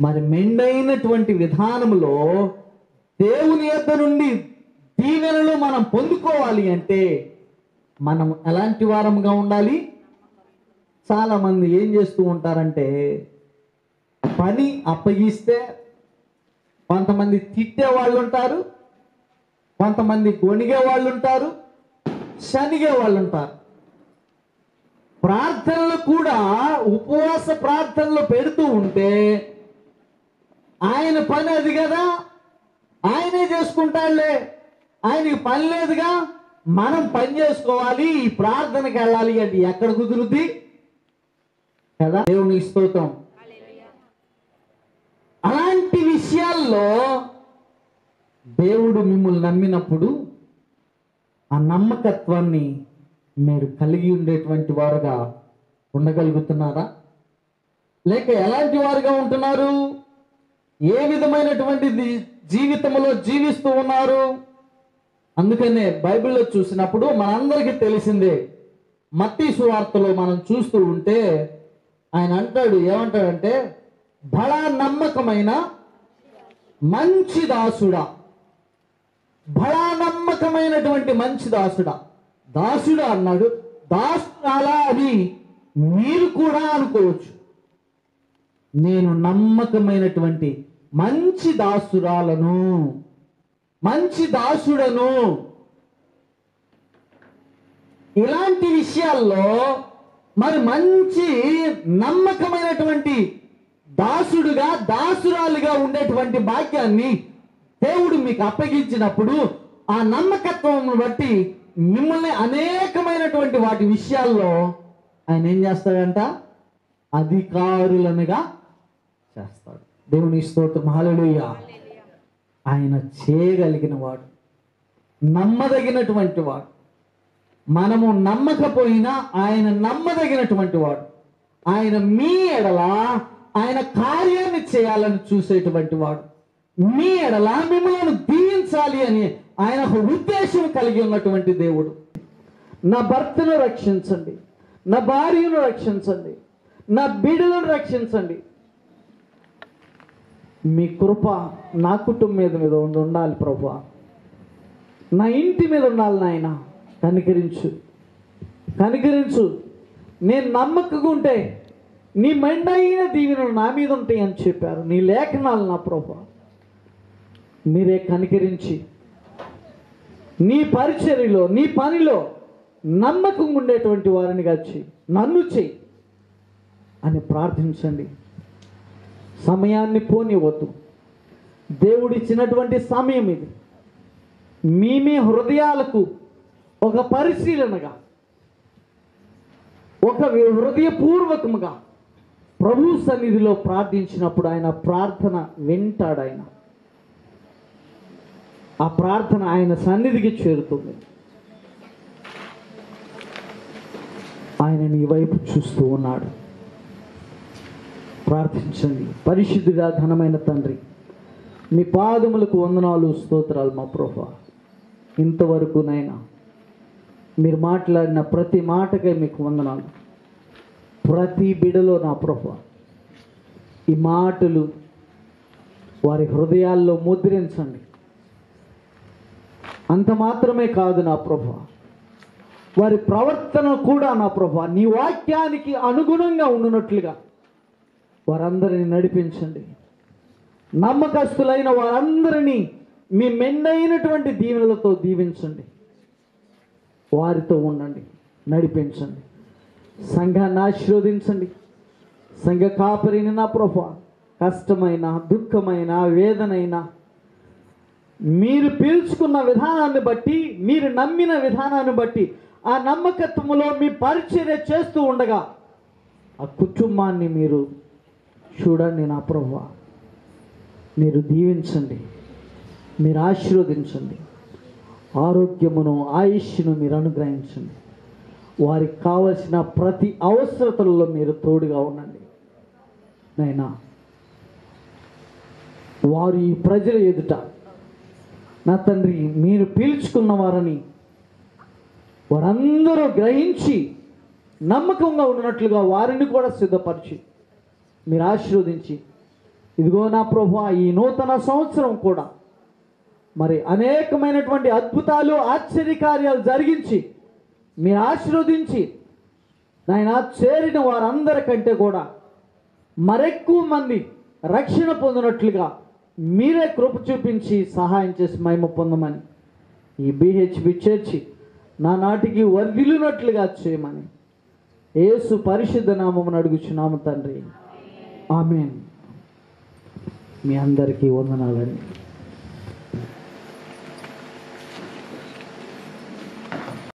మరి మెండైనటువంటి విధానంలో దేవుని యొద్ద నుండి దీవెనలు మనం పొందుకోవాలి అంటే మనం ఎలాంటి వారముగా ఉండాలి? చాలా మంది ఏం చేస్తూ ఉంటారంటే, పని అప్పగిస్తే కొంతమంది తిట్టే వాళ్ళు ఉంటారు, కొంతమంది గొణిగే వాళ్ళు ఉంటారు, శనిగే వాళ్ళు ఉంటారు. ప్రార్థనలు కూడా ఉపవాస ప్రార్థనలు పెడుతూ ఉంటే ఆయన పని అది కదా, ఆయనే చేసుకుంటాడులే, ఆయనకి పని లేదుగా, మనం పని చేసుకోవాలి, ఈ ప్రార్థనకి వెళ్ళాలి అంటే ఎక్కడ కుదురుద్ది కదా? దేవుని స్తోత్రం. అలాంటి విషయాల్లో దేవుడు మిమ్మల్ని నమ్మినప్పుడు ఆ నమ్మకత్వాన్ని మీరు కలిగి ఉండేటువంటి వారుగా ఉండగలుగుతున్నారా? లేక ఎలాంటి వారుగా ఉంటున్నారు? ఏ విధమైనటువంటి జీవితంలో జీవిస్తూ ఉన్నారు? అందుకనే బైబిల్లో చూసినప్పుడు మనందరికీ తెలిసిందే, మత్తయి సువార్తలో మనం చూస్తూ ఉంటే ఆయన అంటాడు, ఏమంటాడంటే, బడా నమ్మకమైన మంచి దాసుడా, బడా నమ్మకమైనటువంటి మంచి దాసుడా. దాసుడా అన్నాడు, దాసురాలా అని మీరు కూడా అనుకోవచ్చు. నేను నమ్మకమైనటువంటి మంచి దాసురాలను, మంచి దాసుడను. ఇలాంటి విషయాల్లో మరి మంచి నమ్మకమైనటువంటి దాసుడుగా, దాసురాలుగా ఉండేటువంటి భాగ్యాన్ని దేవుడు మీకు అప్పగించినప్పుడు ఆ నమ్మకత్వం బట్టి మిమ్మల్ని అనేకమైనటువంటి వాటి విషయాల్లో ఆయన ఏం చేస్తాడంట? అధికారులనుగా చేస్తాడు. దేవుని స్తోత్రం, హల్లెలూయా. ఆయన చేయగలిగిన వాడు, నమ్మదగినటువంటి వాడు. మనము నమ్మకపోయినా ఆయన నమ్మదగినటువంటి వాడు. ఆయన మీ ఎడల ఆయన కార్యాన్ని చేయాలని చూసేటువంటి వాడు. మీ ఎడల మిమ్మల్ని దీవించాలి అని ఆయన ఒక ఉద్దేశం కలిగి ఉన్నటువంటి దేవుడు. నా భర్తను రక్షించండి, నా భార్యను రక్షించండి, నా బిడ్డలను రక్షించండి. మీ కృప నా కుటుంబం మీద ఉండాలి ప్రభువా, నా ఇంటి మీద ఉండాలి నాయన. కనికరించు, కనికరించు. నేను నమ్మకంగా ఉంటే నీ మెండైన దీవెనలు నా మీద ఉంటాయి అని చెప్పారు నీ లేఖనాలు. నా ప్రభువా, మీరే కనికరించి నీ పరిచర్యలో, నీ పనిలో నమ్మకంగా ఉండేటువంటి వారిని వచ్చి నన్ను చెయ్యి అని ప్రార్థించండి. సమయాన్ని పోనివ్వద్దు. దేవుడిచ్చినటువంటి సమయం ఇది. మీ హృదయాలకు ఒక పరిశీలనగా, ఒక హృదయపూర్వకముగా ప్రభు సన్నిధిలో ప్రార్థించినప్పుడు ఆయన ప్రార్థన వింటాడు. ఆయన ఆ ప్రార్థన ఆయన సన్నిధికి చేరుతుంది. ఆయన నీ వైపు చూస్తూ ఉన్నాడు. ప్రార్థించండి. పరిశుద్ధుడా, ఘనమైన తండ్రి, మీ పాదములకు వందనాలు, స్తోత్రాలు మా ప్రభువా. ఇంతవరకు నైనా మీరు మాట్లాడిన ప్రతి మాటకై మీకు వందనాలు. ప్రతి బిడలో నా ప్రభువా ఈ మాటలు వారి హృదయాల్లో ముద్రించండి. అంత మాత్రమే కాదు నా ప్రభువా, వారి ప్రవర్తన కూడా నా ప్రభువా నీ వాక్యానికి అనుగుణంగా ఉండునట్లుగా వారందరిని నడిపించండి. నమ్మకస్తులైన వారందరినీ మీ మెండైనటువంటి దీవెనలతో దీవించండి. వారితో ఉండండి, నడిపించండి. సంఘాన్ని ఆశీర్వదించండి. సంఘ కాపరిని నా ప్రభువా కష్టమైన, దుఃఖమైన, వేదనైనా మీరు పీల్చుకున్న విధానాన్ని బట్టి, మీరు నమ్మిన విధానాన్ని బట్టి ఆ నమ్మకత్వములో మీ పరిచర్య చేస్తూ ఉండగా ఆ కుటుంబాన్ని మీరు చూడండి నా ప్రభువా. మీరు దీవించండి, మీరు ఆశీర్వదించండి. ఆరోగ్యమును, ఆయుష్ను మీరు అనుగ్రహించండి. వారికి కావలసిన ప్రతి అవసరతలలో మీరు తోడుగా ఉండండి నైనా. వారు ఈ ప్రజల ఎదుట నా తండ్రి మీరు పీల్చుకున్న వారని వారందరూ గ్రహించి నమ్మకంగా ఉన్నట్లుగా వారిని కూడా సిద్ధపరిచి మీరు ఆశీర్వదించి ఇదిగో నా ప్రభువా, ఈ నూతన సంవత్సరం కూడా మరి అనేకమైనటువంటి అద్భుతాలు, ఆశ్చర్యకార్యాలు జరిగించి మీరు ఆశీర్వదించి నాయన చేరిన వారందరికంటే కూడా మరెక్కువ మంది రక్షణ పొందినట్లుగా మీరే కృప చూపించి సహాయం చేసి మహిమ పొందమని, ఈ బిహెచ్బి చర్చి నా నాటికి వర్ధిల్లునట్లుగా చేయమని యేసు పరిశుద్ధ నామమున అడుగుచున్నాము తండ్రి. ఆమేన్. మీ అందరికీ వందనాలండి.